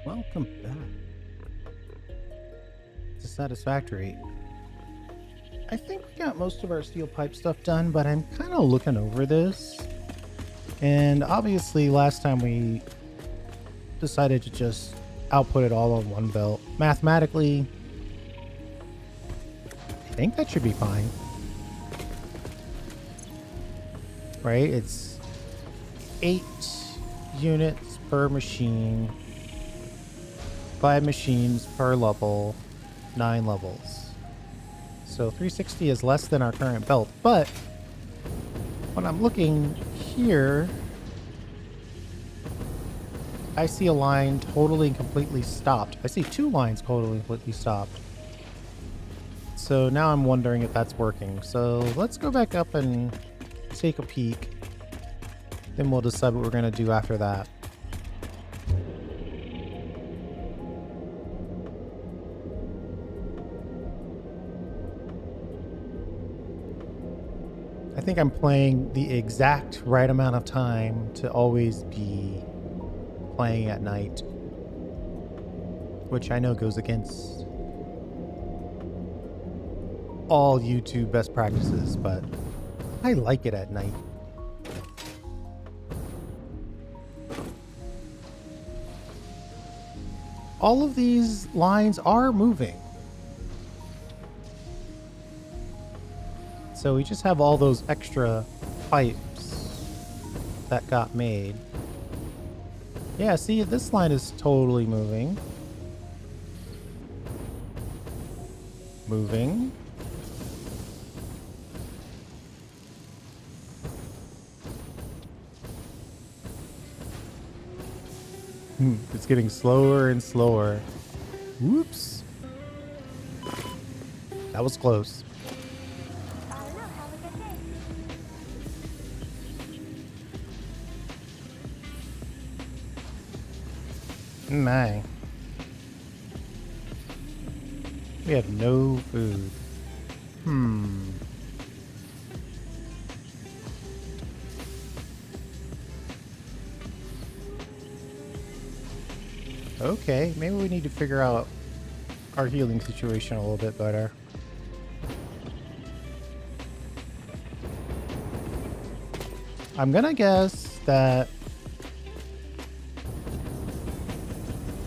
Welcome back to Satisfactory. I think we got most of our steel pipe stuff done, but I'm kind of looking over this. And obviously, last time we decided to just output it all on one belt. Mathematically, I think that should be fine. Right? It's 8 units per machine. 5 machines per level, 9 levels. So 360 is less than our current belt, but when I'm looking here, I see a line totally and completely stopped. I see 2 lines totally and completely stopped. So now I'm wondering if that's working. So let's go back up and take a peek. Then we'll decide what we're going to do after that. I think I'm playing the exact right amount of time to always be playing at night, which I know goes against all YouTube best practices, but I like it at night. All of these lines are moving. So we just have all those extra pipes that got made. Yeah, see, this line is totally moving. Moving. It's getting slower and slower. Whoops. That was close. My. We have no food. Okay, maybe we need to figure out our healing situation a little bit better. I'm gonna guess that...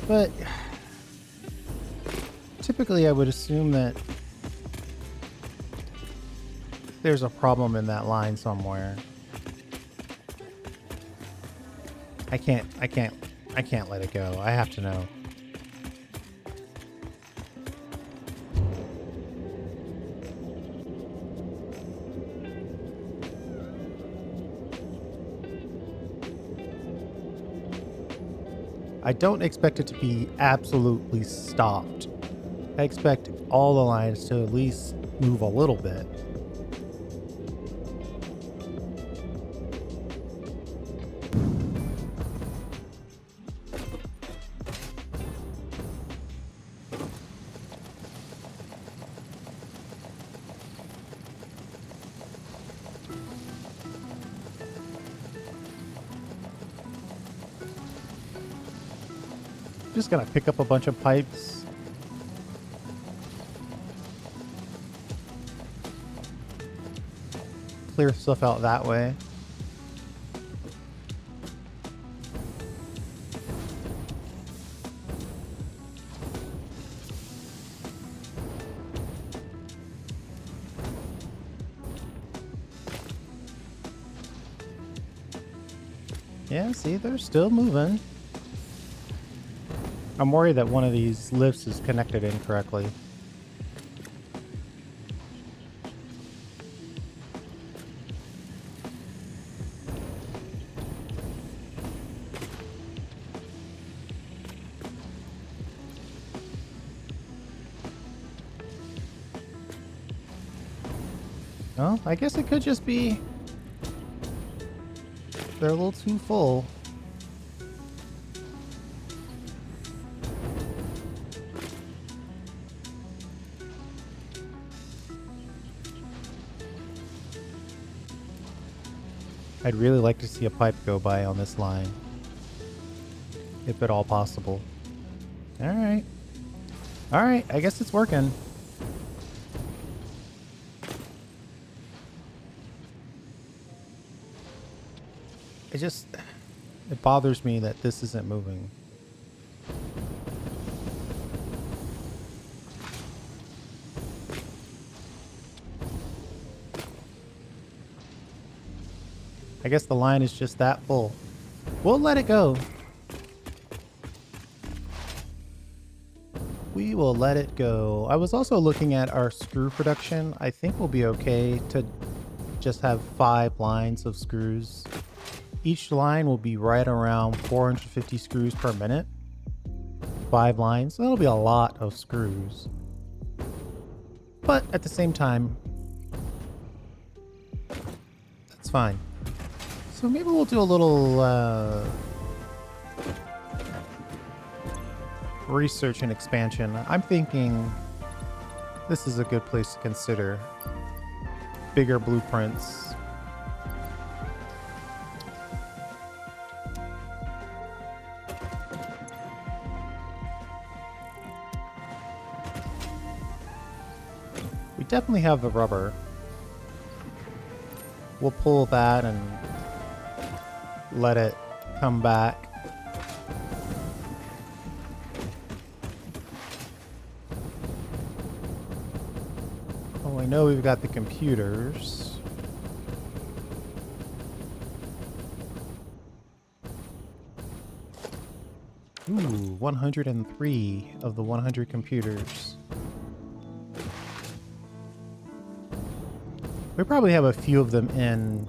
But... Typically I would assume that there's a problem in that line somewhere. I can't let it go. I have to know. I don't expect it to be absolutely stopped. I expect all the lines to at least move a little bit. Just gonna pick up a bunch of pipes. Clear stuff out that way. Yeah, see, they're still moving. I'm worried that one of these lifts is connected incorrectly. Well, I guess it could just be they're a little too full. I'd really like to see a pipe go by on this line, if at all possible. All right. All right. I guess it's working. It bothers me that this isn't moving. I guess the line is just that full. We'll let it go. We will let it go. I was also looking at our screw production. I think we'll be okay to just have 5 lines of screws. Each line will be right around 450 screws per minute. 5 lines. So that'll be a lot of screws. But at the same time, that's fine. So maybe we'll do a little research and expansion. I'm thinking this is a good place to consider bigger blueprints. We definitely have the rubber. We'll pull that and let it come back. Oh, I know we've got the computers. Ooh, 103 of the 100 computers. We probably have a few of them in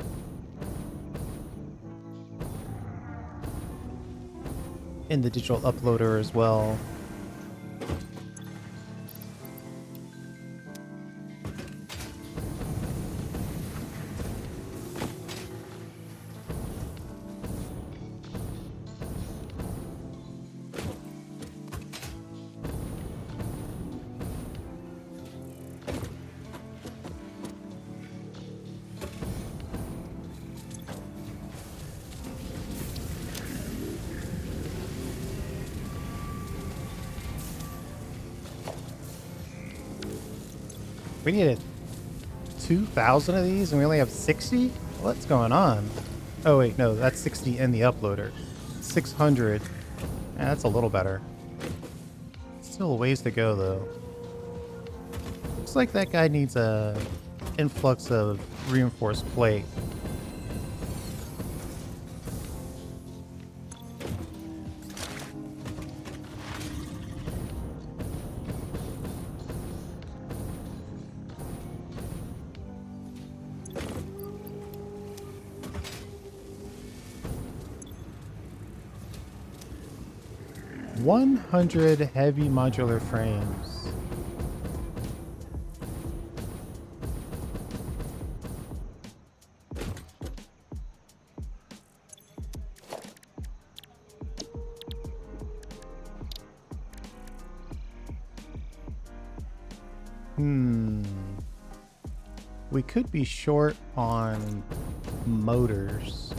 the digital uploader as well. We needed 2,000 of these and we only have 60? What's going on? Oh wait, no, that's 60 in the uploader. 600. Yeah, that's a little better. Still a ways to go though. Looks like that guy needs a influx of reinforced plate. $100 heavy modular frames. We could be short on motors.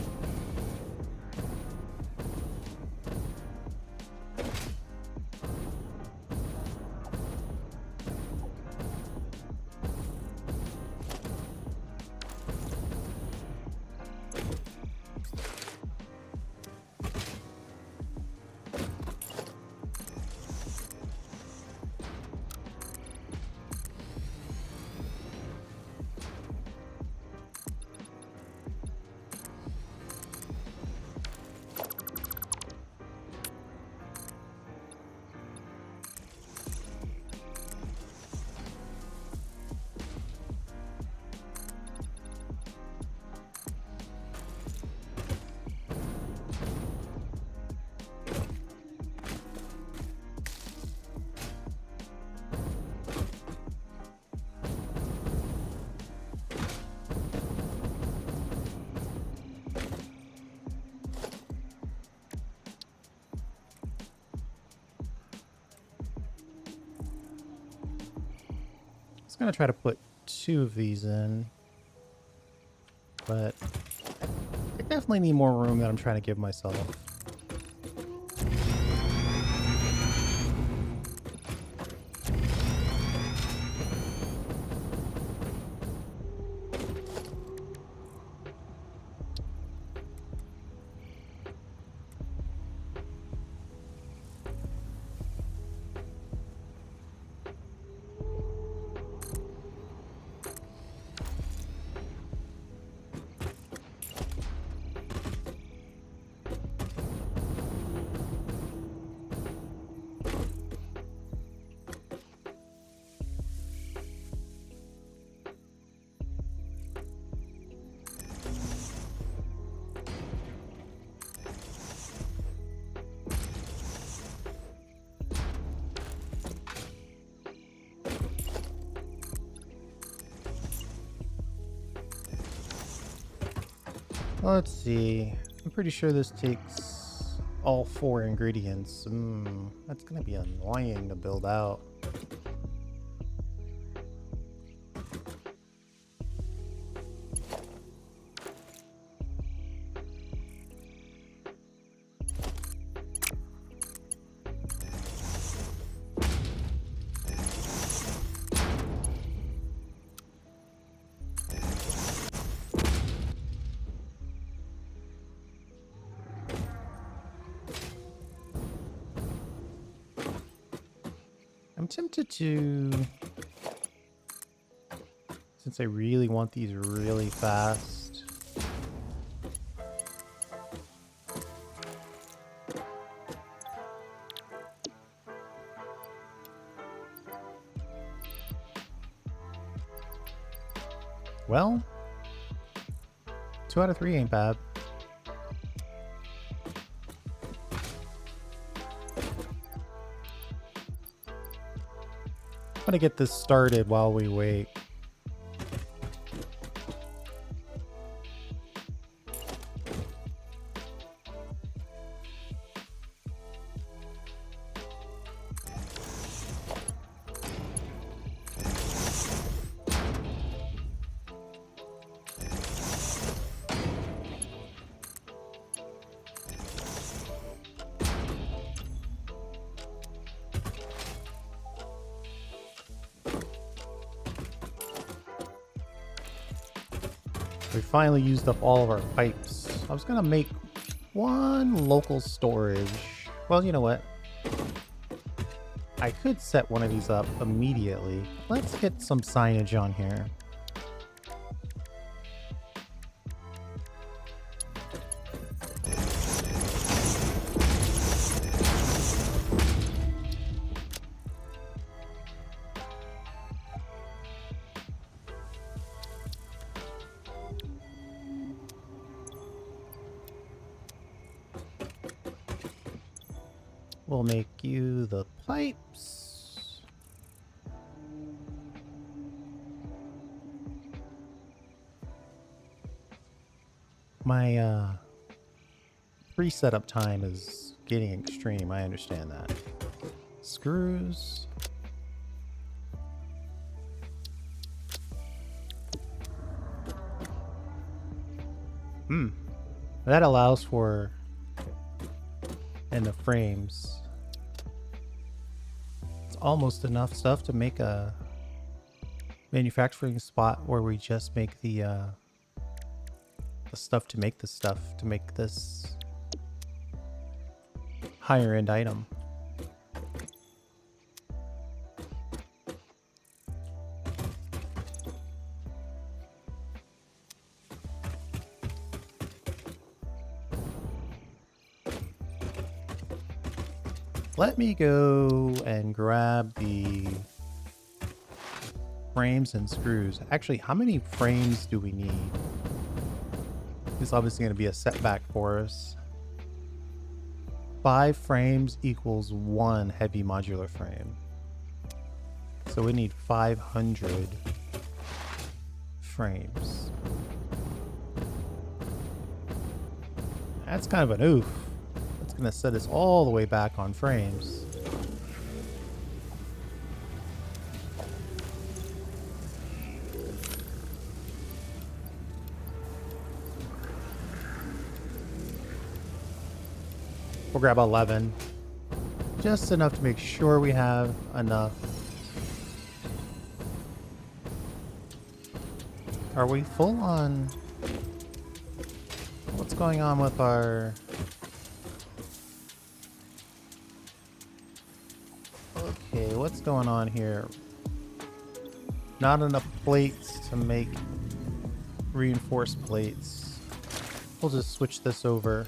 I was gonna try to put 2 of these in, but I definitely need more room that I'm trying to give myself. Let's see. I'm pretty sure this takes all 4 ingredients. That's gonna be annoying to build out. I'm tempted to, since I really want these really fast. Well, 2 out of 3 ain't bad. I'm gonna get this started while we wait. We finally used up all of our pipes. I was gonna make 1 local storage. Well, you know what? I could set one of these up immediately. Let's get some signage on here. We'll make you the pipes. My pre-setup time is getting extreme. I understand that. Screws. That allows for, and the frames. It's almost enough stuff to make a manufacturing spot where we just make the stuff to make the stuff to make this higher end item. Let me go and grab the frames and screws. Actually, how many frames do we need? This is obviously going to be a setback for us. 5 frames equals 1 heavy modular frame. So we need 500 frames. That's kind of an oof. That's going to set us all the way back on frames. We'll grab 11. Just enough to make sure we have enough. Are we full on? What's going on with our... Okay, what's going on here? Not enough plates to make reinforced plates. We'll just switch this over.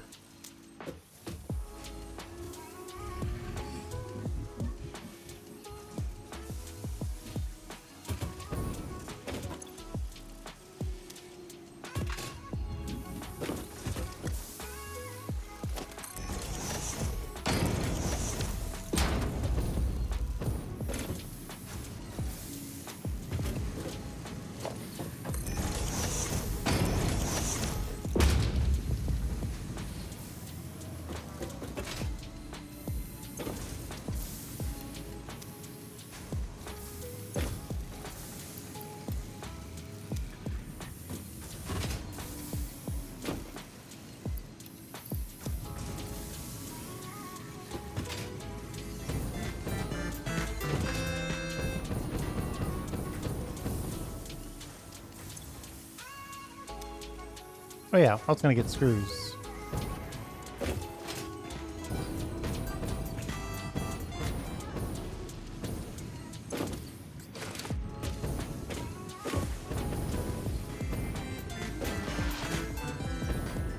Oh yeah, I was gonna get screws.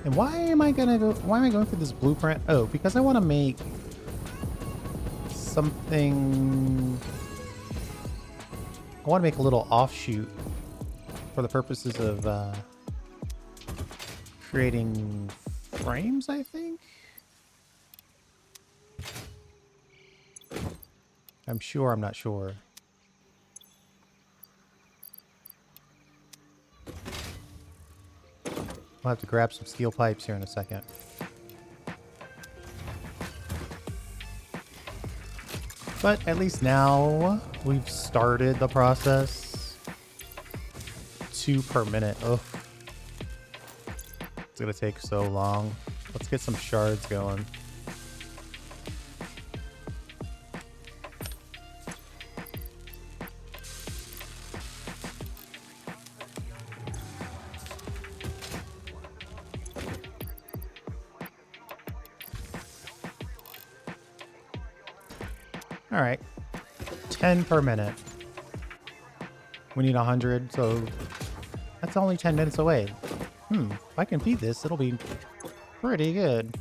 And why am I going through this blueprint? Oh, because I want to make something. I want to make a little offshoot for the purposes of creating frames, I think? I'm sure I'm not sure. I'll have to grab some steel pipes here in a second. But at least now we've started the process. 2 per minute. Ugh. It's gonna take so long. Let's get some shards going. All right, 10 per minute. We need 100, so that's only 10 minutes away. If I can feed this, it'll be pretty good.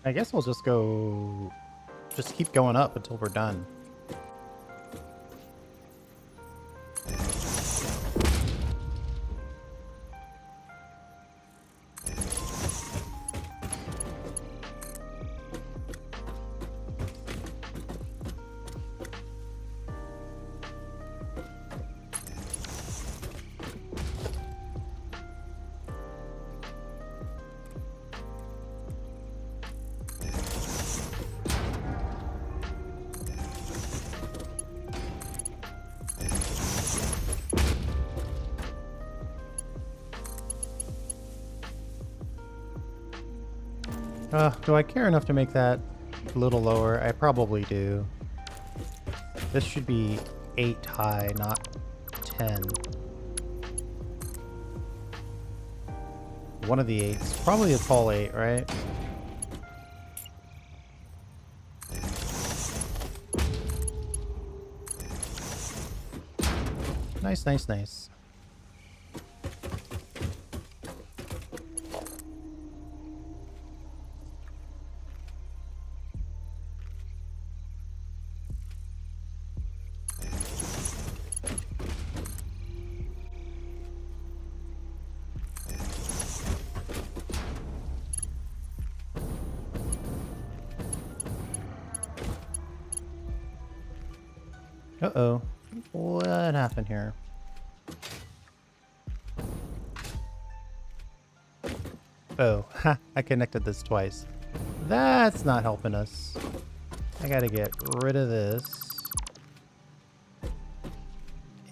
I guess we'll just keep going up until we're done. Do I care enough to make that a little lower? I probably do. This should be 8 high, not 10. One of the 8s. Probably a tall 8, right? Nice, nice, nice. Uh-oh. What happened here? Oh, ha, I connected this twice. That's not helping us. I gotta get rid of this.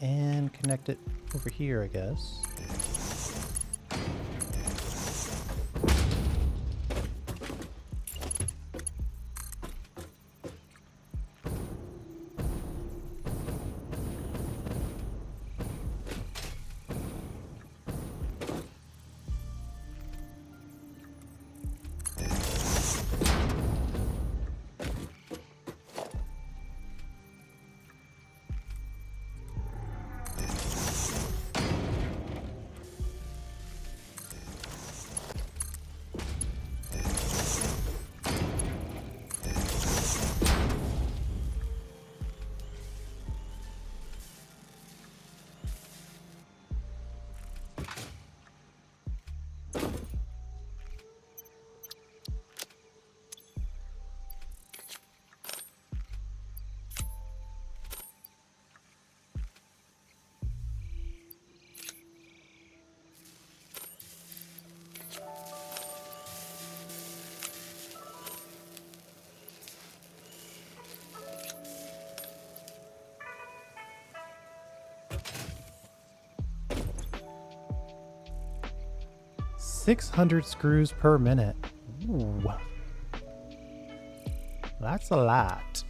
And connect it over here, I guess. 600 screws per minute. Ooh. That's a lot.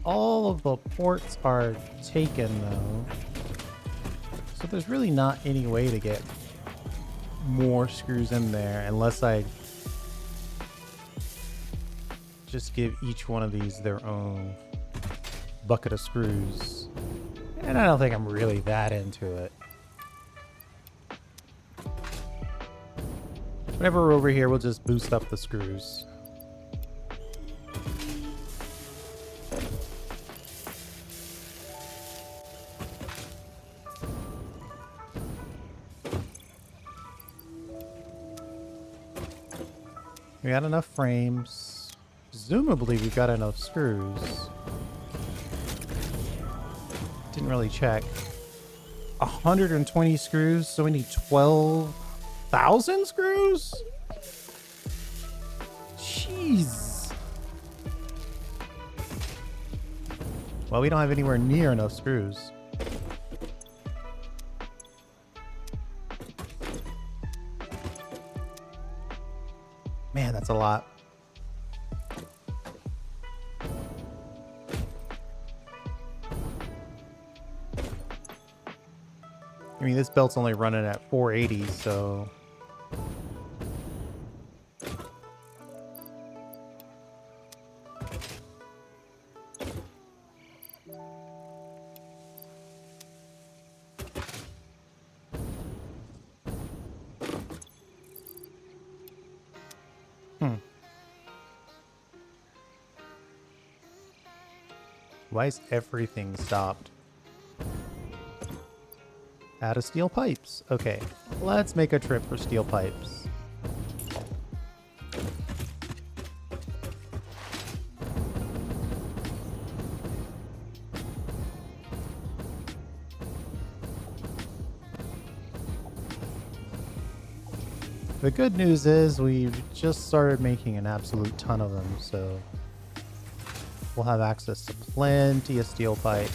All of the ports are taken though. So there's really not any way to get more screws in there unless I just give each one of these their own bucket of screws. And I don't think I'm really that into it. Whenever we're over here, we'll just boost up the screws. We got enough frames. Presumably we've got enough screws. Didn't really check. 120 screws, so we need 12,000 screws? Jeez. Well, we don't have anywhere near enough screws. Man, that's a lot. I mean, this belt's only running at 480, so... Why is everything stopped? Out of steel pipes. Okay, let's make a trip for steel pipes. The good news is we've just started making an absolute ton of them, so we'll have access to plenty of steel pipe.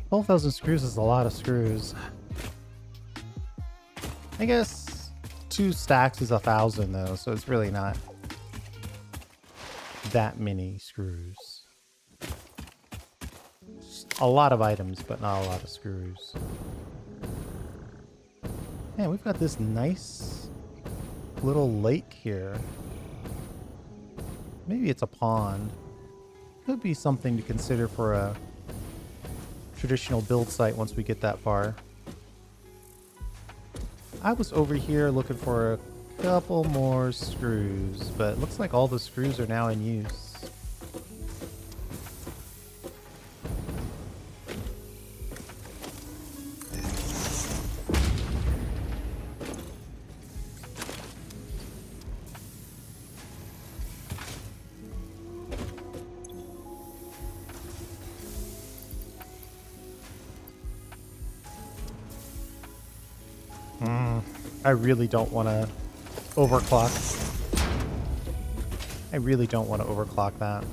Twelve 12,000 screws is a lot of screws. I guess 2 stacks is 1,000 though, so it's really not that many screws. Just a lot of items, but not a lot of screws. Man, we've got this nice little lake here. Maybe it's a pond. Could be something to consider for a traditional build site once we get that far. I was over here looking for a couple more screws, but it looks like all the screws are now in use. I really don't want to overclock. I really don't want to overclock that.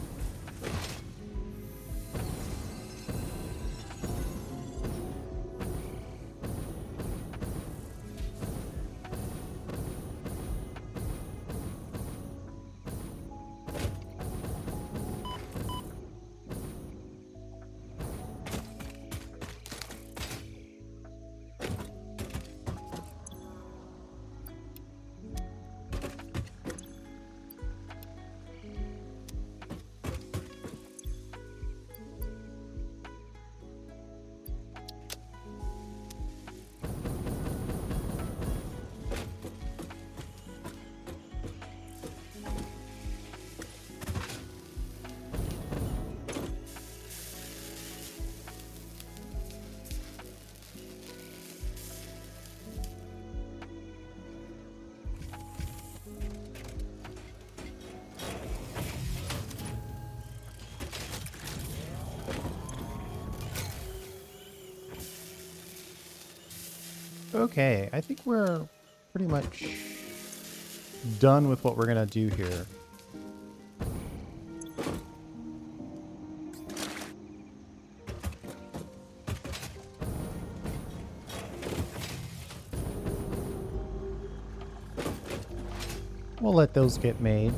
Okay, I think we're pretty much done with what we're gonna do here. We'll let those get made.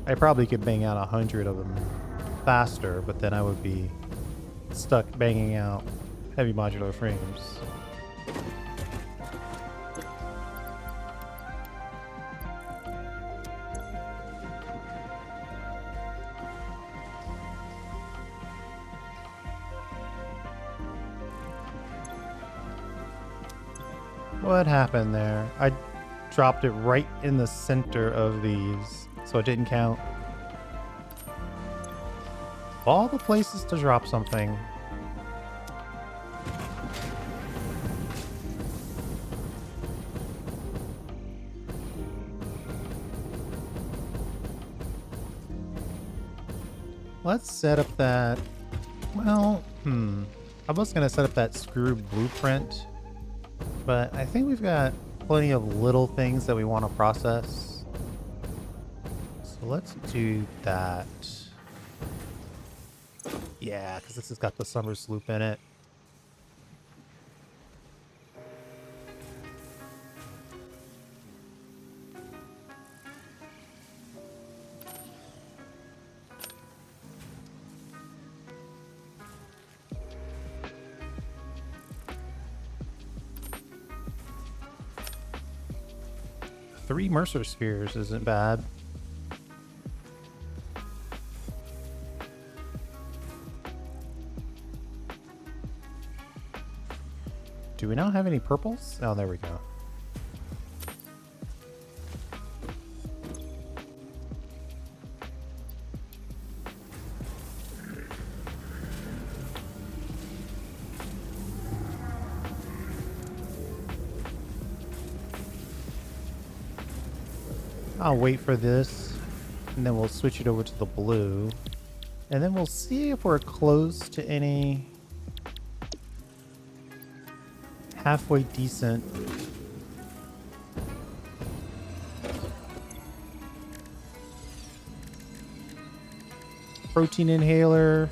I probably could bang out 100 of them faster, but then I would be stuck banging out heavy modular frames. What happened there? I dropped it right in the center of these, so it didn't count. All the places to drop something. Let's set up that... Well, I was going to set up that screw blueprint, but I think we've got plenty of little things that we want to process. So let's do that. Yeah, because this has got the summer sloop in it. Three Mercer spheres isn't bad. Do we not have any purples? Oh, there we go. I'll wait for this, and then we'll switch it over to the blue. And then we'll see if we're close to any halfway decent protein inhaler.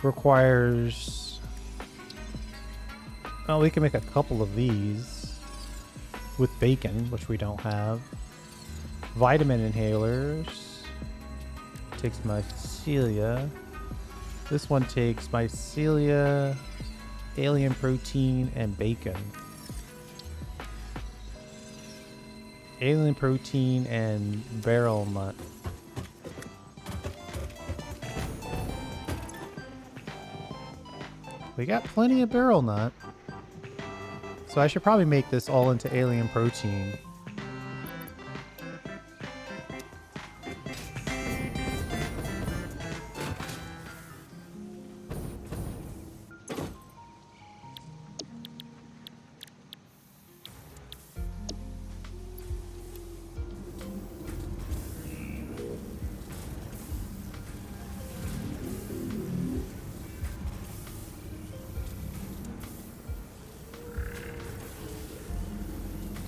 Requires... Oh, we can make a couple of these with bacon, which we don't have. Vitamin inhalers. Takes mycelia. This one takes mycelia, alien protein, and bacon. Alien protein and barrel nut. We got plenty of barrel nut. So I should probably make this all into alien protein.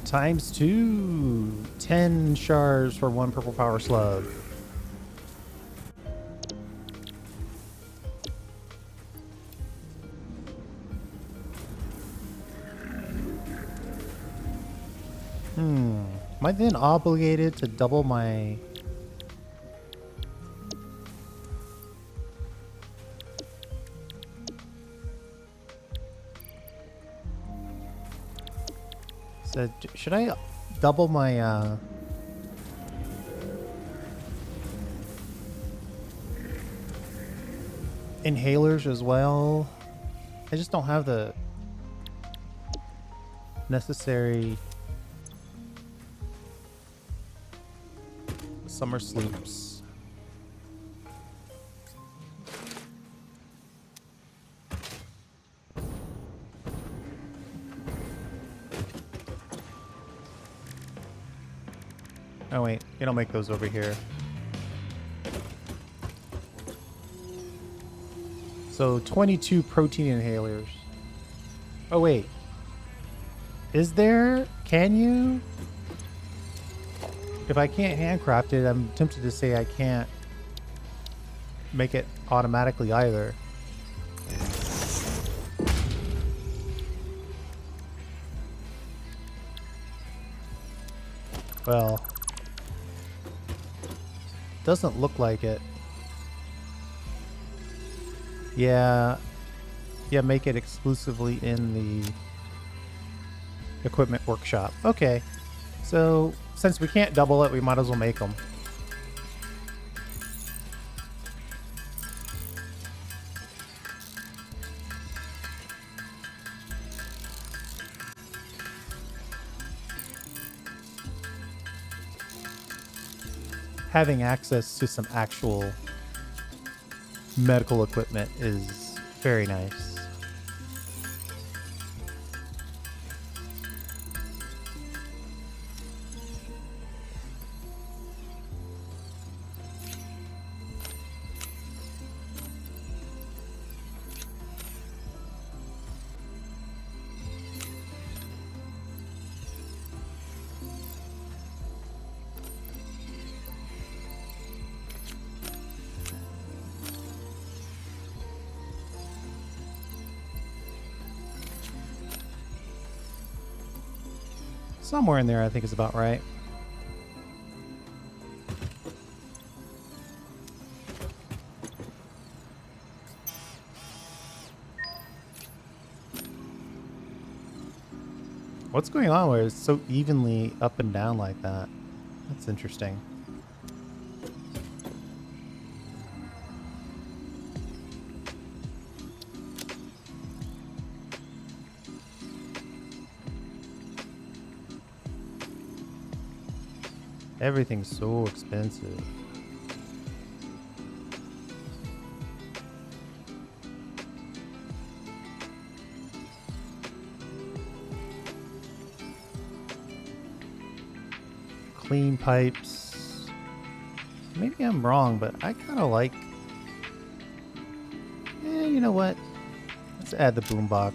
Times 2. 10 shards for 1 purple power slug. Am I then obligated to double my... So, should I double my, inhalers as well? I just don't have the necessary summer sloops. Oh wait, you don't make those over here. So 22 protein inhalers. Oh, wait. Is there? Can you? If I can't handcraft it, I'm tempted to say I can't make it automatically either. Well, doesn't look like it. Yeah, make it exclusively in the equipment workshop. Okay, so since we can't double it, we might as well make them. Having access to some actual medical equipment is very nice. Somewhere in there, I think is about right. What's going on where it's so evenly up and down like that? That's interesting. Everything's so expensive. Clean pipes. Maybe I'm wrong, but I kind of like... you know what? Let's add the boombox.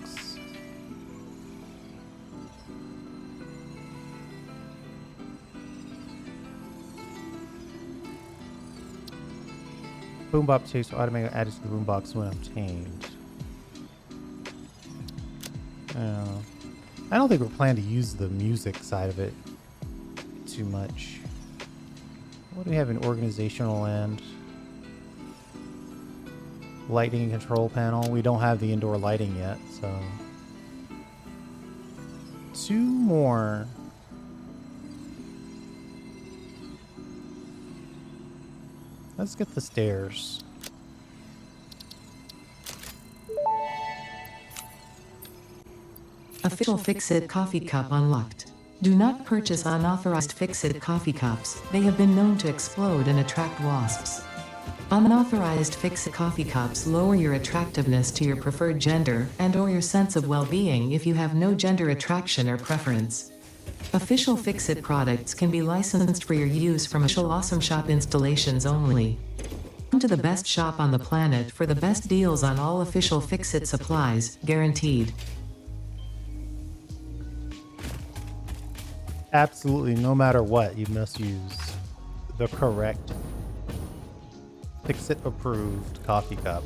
Boombox taste will automatically added to the boombox when obtained. I don't think we're planning to use the music side of it too much. What do we have in organizational land? Lighting and control panel. We don't have the indoor lighting yet, so... 2 more. Let's get the stairs. Official Fix-It coffee cup unlocked. Do not purchase unauthorized Fix-It coffee cups. They have been known to explode and attract wasps. Unauthorized Fix-It coffee cups lower your attractiveness to your preferred gender and/or your sense of well-being if you have no gender attraction or preference. Official Fix-It products can be licensed for your use from official Awesome Shop installations only. Come to the best shop on the planet for the best deals on all official Fix-It supplies, guaranteed. Absolutely, no matter what, you must use the correct Fix-It approved coffee cup.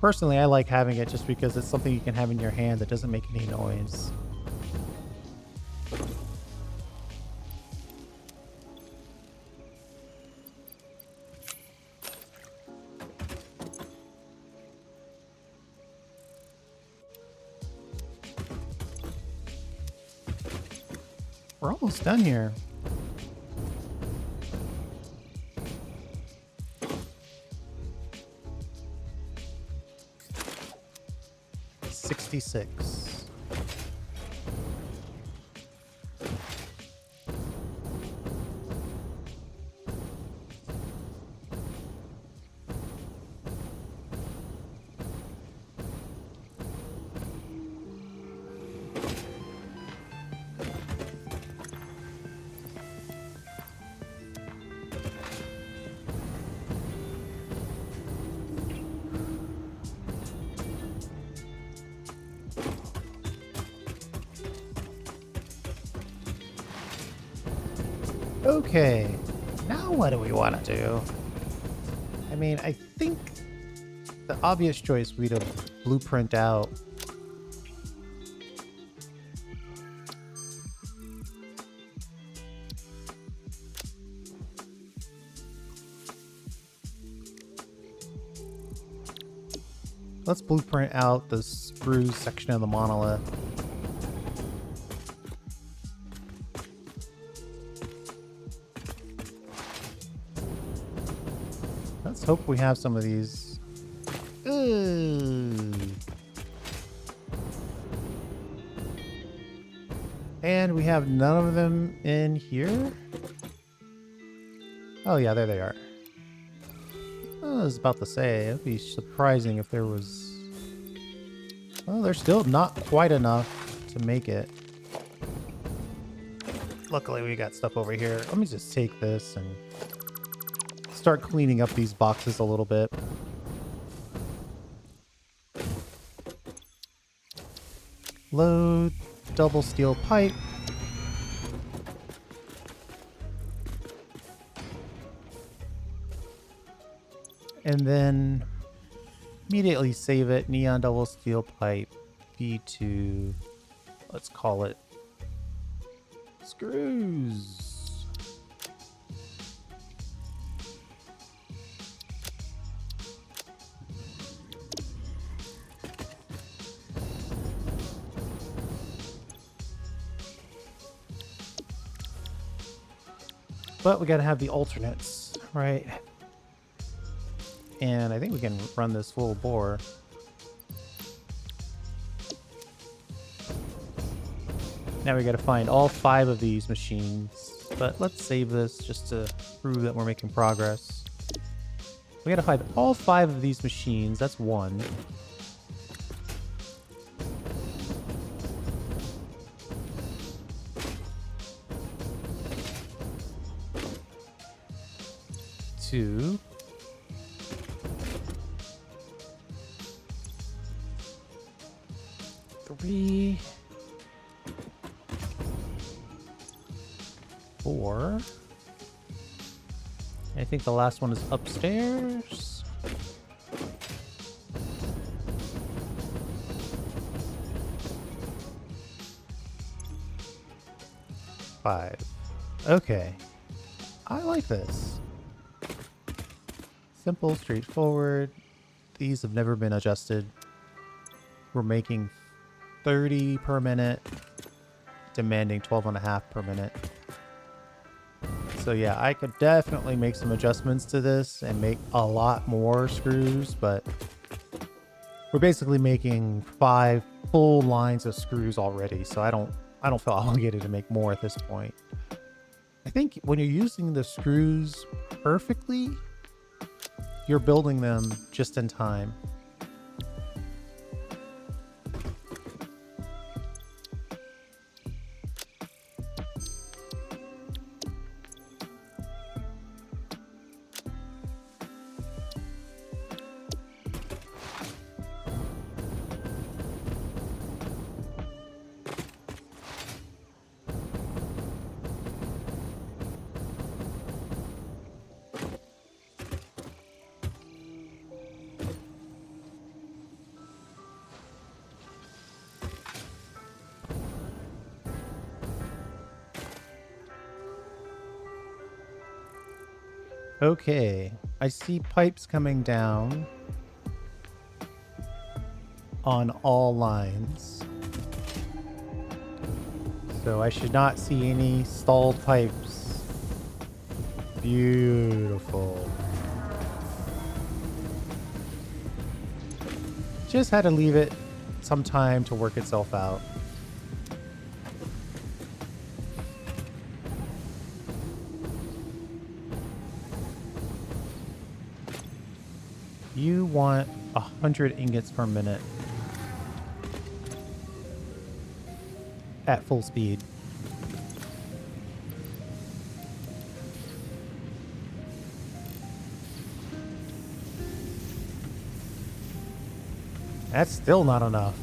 Personally, I like having it just because it's something you can have in your hand that doesn't make any noise. We're almost done here. $66. Okay, now what do we want to do? I mean, I think the obvious choice would be to blueprint out. Let's blueprint out the screws section of the monolith. Let's hope we have some of these. Ooh. And we have none of them in here? Oh yeah, there they are. I was about to say, it'd be surprising if there was... Well, there's still not quite enough to make it. Luckily, we got stuff over here. Let me just take this and start cleaning up these boxes a little bit. Load double steel pipe. And then immediately save it. Neon double steel pipe V2. Let's call it screws. But we gotta have the alternates, right? And I think we can run this full bore. Now we gotta find all 5 of these machines. But let's save this just to prove that we're making progress. We gotta find all 5 of these machines. That's 1. Two. 3. 4. I think the last one is upstairs. 5. Okay. I like this. Simple, straightforward. These have never been adjusted. We're making 30 per minute, demanding 12.5 per minute. So yeah, I could definitely make some adjustments to this and make a lot more screws, but we're basically making 5 full lines of screws already, so I don't feel obligated to make more at this point. I think when you're using the screws perfectly, you're building them just in time. Okay, I see pipes coming down on all lines. So I should not see any stalled pipes. Beautiful. Just had to leave it some time to work itself out. You want 100 ingots per minute at full speed. That's still not enough.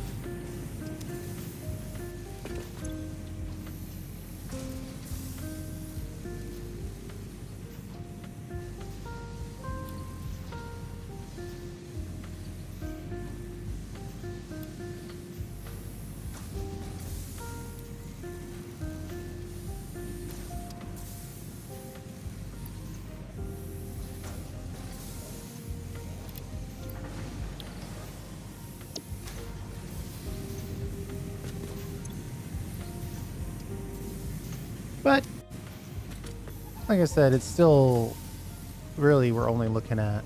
But like I said, it's still really, we're only looking at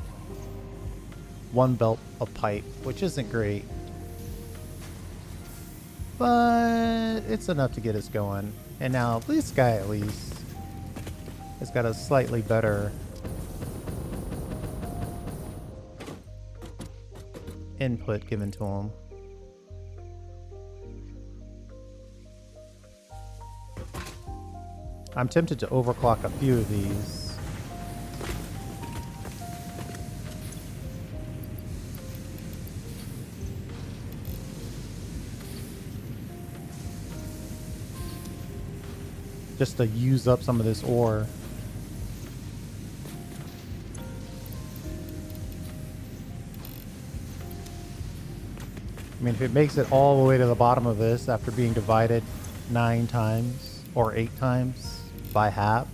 one belt of pipe, which isn't great, but it's enough to get us going. And now this guy at least has got a slightly better input given to him. I'm tempted to overclock a few of these. Just to use up some of this ore. I mean, if it makes it all the way to the bottom of this after being divided 9 times or 8 times by half,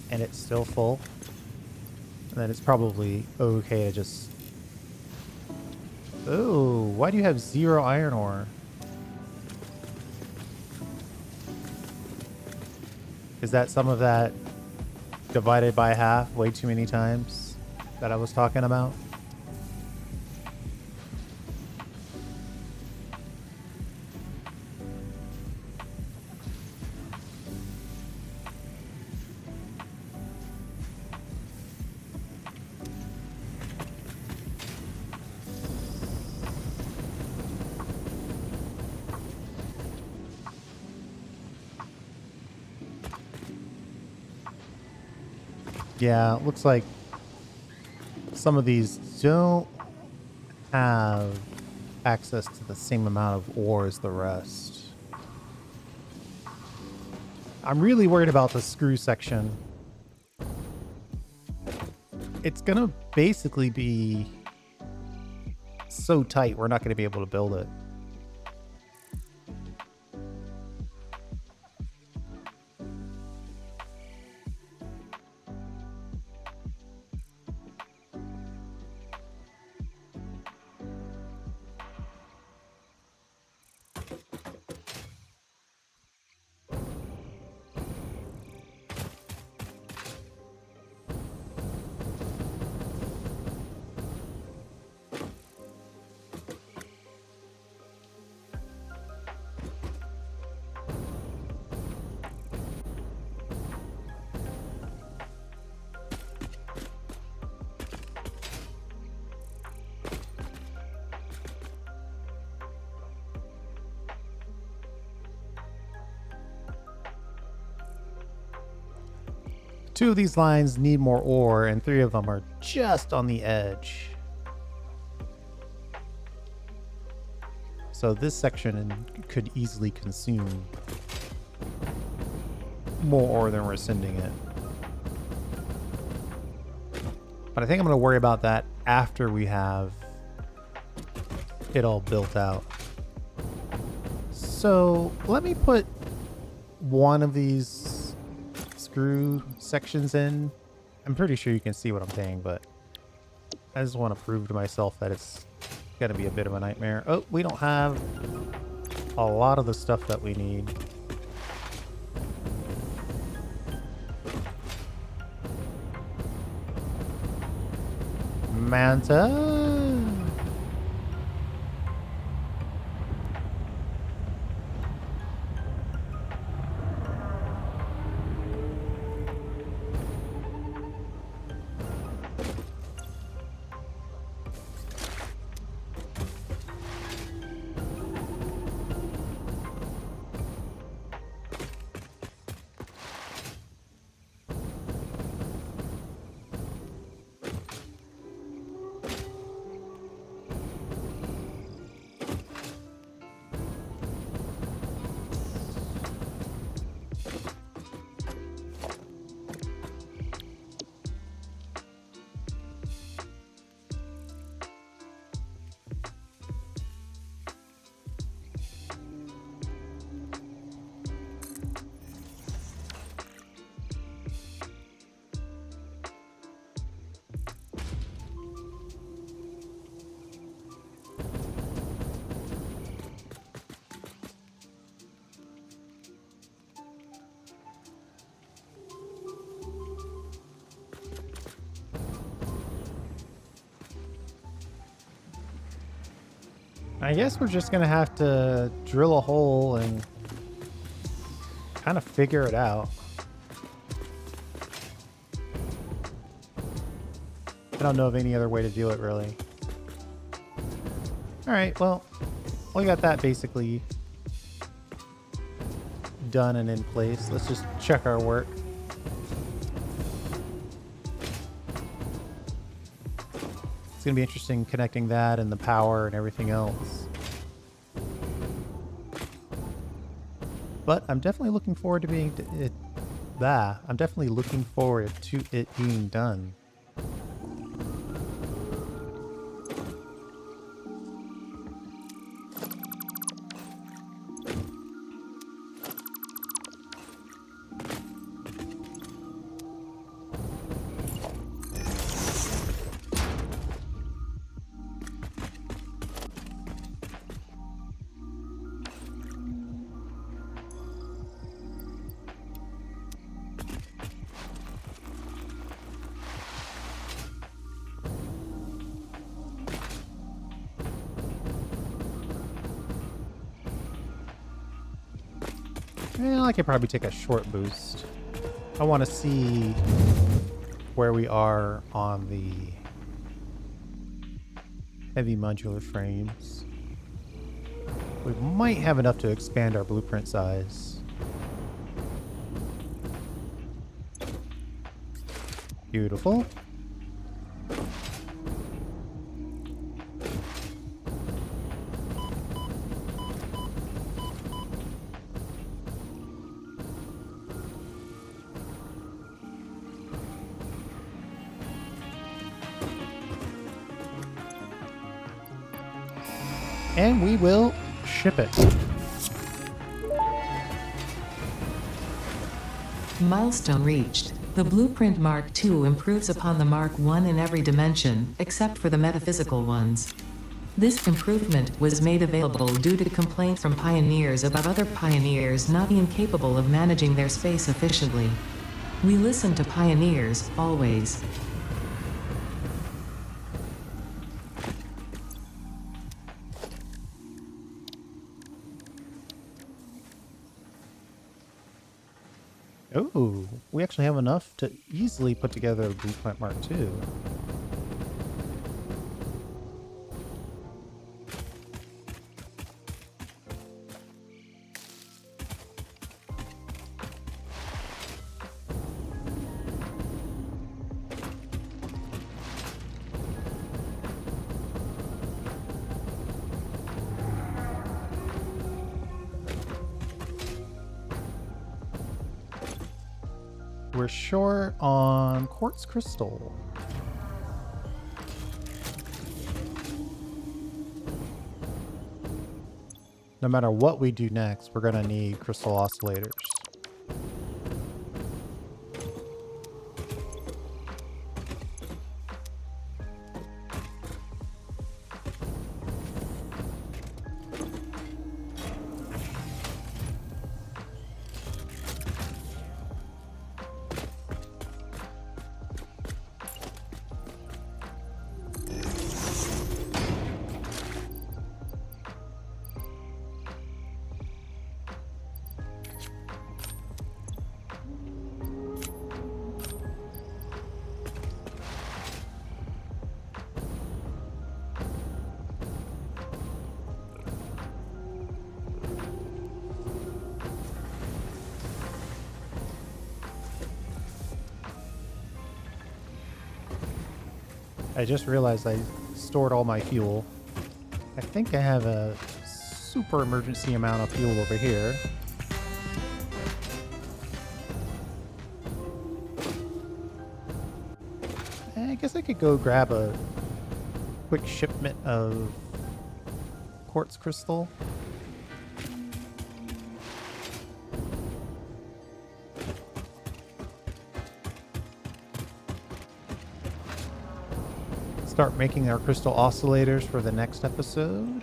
and it's still full, then it's probably okay to just... Oh, why do you have 0 iron ore? Is that some of that divided by half way too many times that I was talking about? Yeah, it looks like some of these don't have access to the same amount of ore as the rest. I'm really worried about the screw section. It's gonna basically be so tight we're not gonna be able to build it. Two of these lines need more ore, and 3 of them are just on the edge. So this section could easily consume more ore than we're sending it. But I think I'm going to worry about that after we have it all built out. So let me put one of these screw sections in. I'm pretty sure you can see what I'm saying, but I just want to prove to myself that it's going to be a bit of a nightmare. Oh, we don't have a lot of the stuff that we need. Manta. I guess we're just gonna have to drill a hole and kind of figure it out. I don't know of any other way to do it, really. Alright, well, we got that basically done and in place. Let's just check our work. It's going to be interesting connecting that and the power and everything else. But I'm definitely looking forward to being I'm definitely looking forward to it being done. Well, I could probably take a short boost. I want to see where we are on the heavy modular frames. We might have enough to expand our blueprint size. Beautiful. And we will ship it. Milestone reached. The Blueprint Mark II improves upon the Mark I in every dimension, except for the metaphysical ones. This improvement was made available due to complaints from pioneers about other pioneers not being capable of managing their space efficiently. We listen to pioneers, always. Oh, we actually have enough to easily put together a Blueprint Mark II. We're short on quartz crystal. No matter what we do next, we're going to need crystal oscillators. I just realized I stored all my fuel. I think I have a super emergency amount of fuel over here. I guess I could go grab a quick shipment of quartz crystal. Start making our crystal oscillators for the next episode.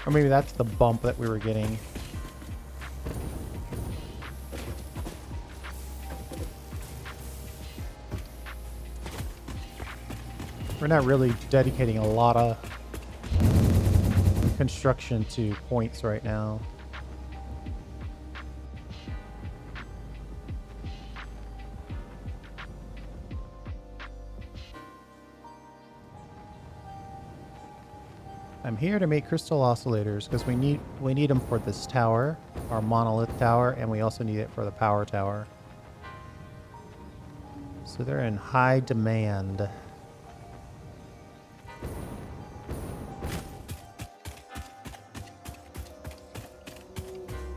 Or maybe that's the bump that we were getting. We're not really dedicating a lot of construction to points right now. I'm here to make crystal oscillators because we need them for this tower, our monolith tower, and we also need it for the power tower. So they're in high demand.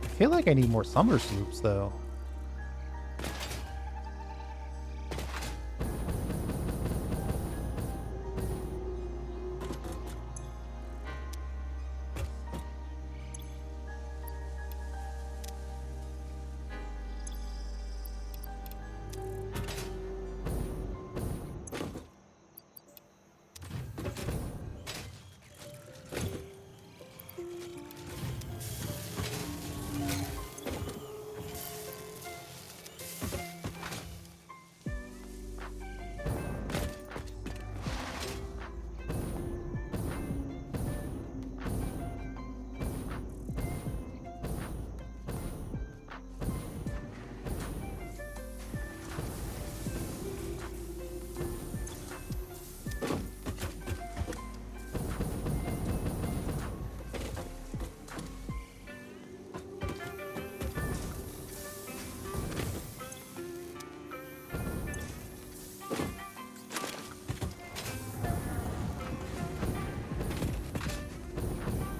I feel like I need more summer soups though.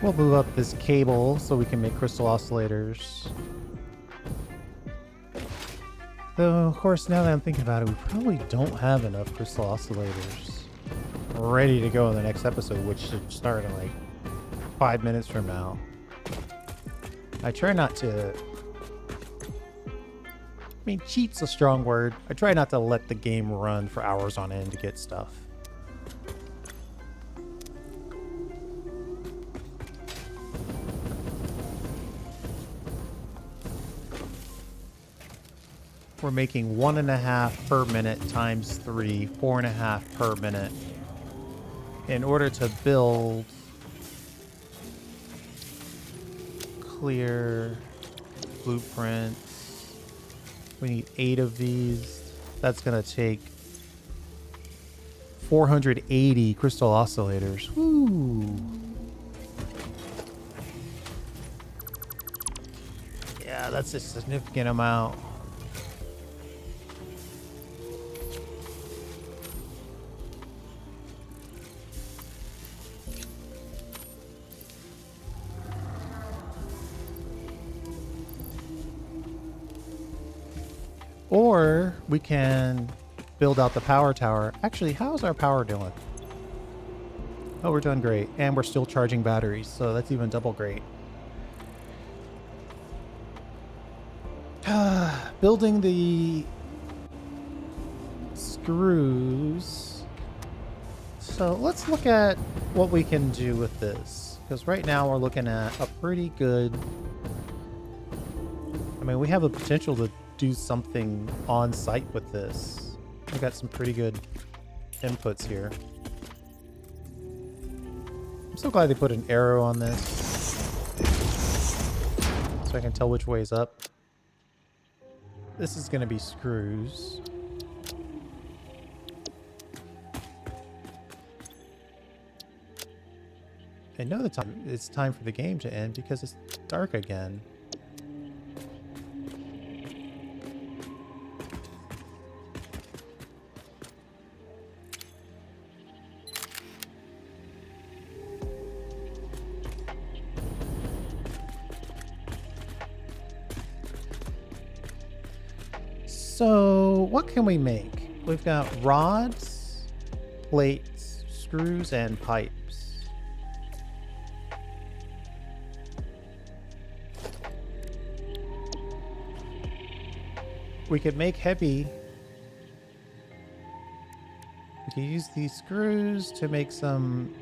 We'll move up this cable so we can make crystal oscillators. Though, of course, now that I'm thinking about it, we probably don't have enough crystal oscillators ready to go in the next episode, which should start in like 5 minutes from now. I try not to... I mean, cheat's a strong word. I try not to let the game run for hours on end to get stuff. We're making 1.5 per minute times 3, 4.5 per minute. In order to build clear blueprints, we need 8 of these. That's gonna take 480 crystal oscillators. Woo! Yeah, that's a significant amount. Or we can build out the power tower. Actually, how's our power doing? Oh, we're doing great. And we're still charging batteries, so that's even double great. Building the screws. So let's look at what we can do with this. Because right now we're looking at a pretty good... I mean, we have the potential to do something on site with this. We got some pretty good inputs here. I'm so glad they put an arrow on this so I can tell which way is up. This is going to be screws. I know the time it's time for the game to end because it's dark again. So, what can we make? We've got rods, plates, screws, and pipes. We could make heavy. We could use these screws to make some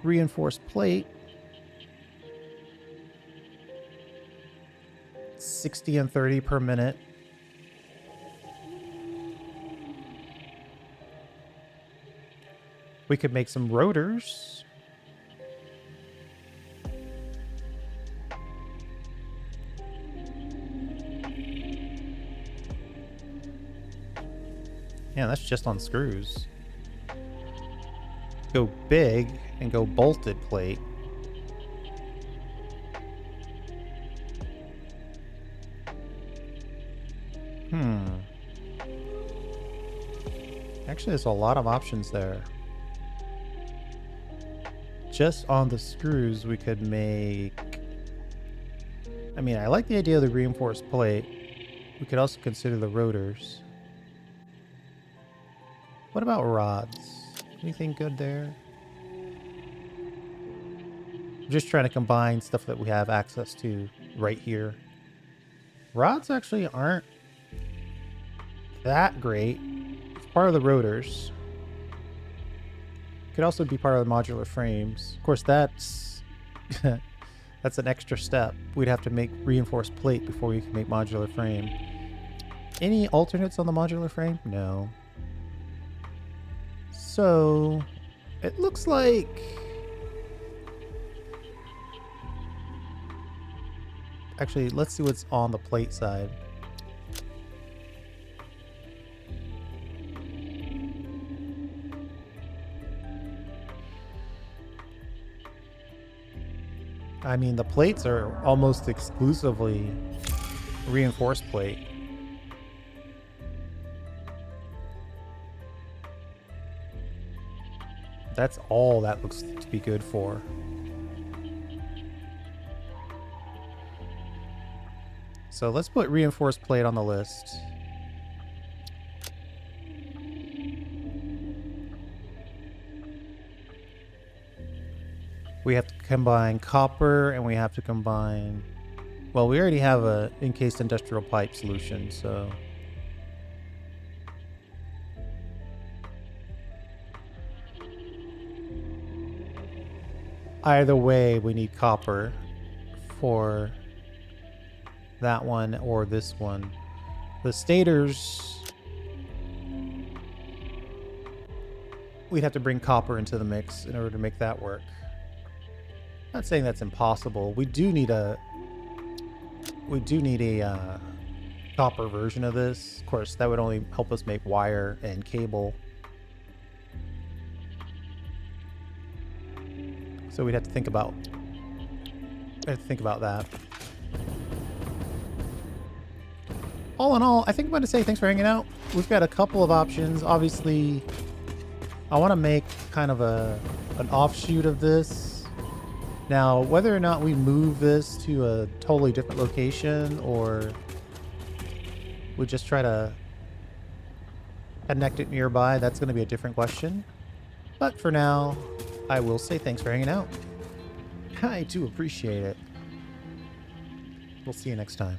reinforced plate. 60 and 30 per minute. We could make some rotors. Yeah, that's just on screws. Go big and go bolted plate. Actually, there's a lot of options there. Just on the screws, we could make... I mean, I like the idea of the reinforced plate. We could also consider the rotors. What about rods? Anything good there? I'm just trying to combine stuff that we have access to right here. Rods actually aren't that great. It's part of the rotors. Could also be part of the modular frames. Of course, that's that's an extra step. We'd have to make reinforced plate before we can make modular frame. Any alternates on the modular frame? No. So it looks like... Actually, let's see what's on the plate side. I mean, the plates are almost exclusively reinforced plate. That's all that looks to be good for. So let's put reinforced plate on the list. We have to combine copper and we have to combine... Well, we already have a encased industrial pipe solution, so... Either way, we need copper for that one or this one. The stators, we'd have to bring copper into the mix in order to make that work. Not saying that's impossible. We do need a copper version of this. Of course, that would only help us make wire and cable. So we'd have to think about that. All in all, I think I'm going to say thanks for hanging out. We've got a couple of options. Obviously, I want to make kind of an offshoot of this. Now, whether or not we move this to a totally different location or we just try to connect it nearby, that's going to be a different question. But for now, I will say thanks for hanging out. I do appreciate it. We'll see you next time.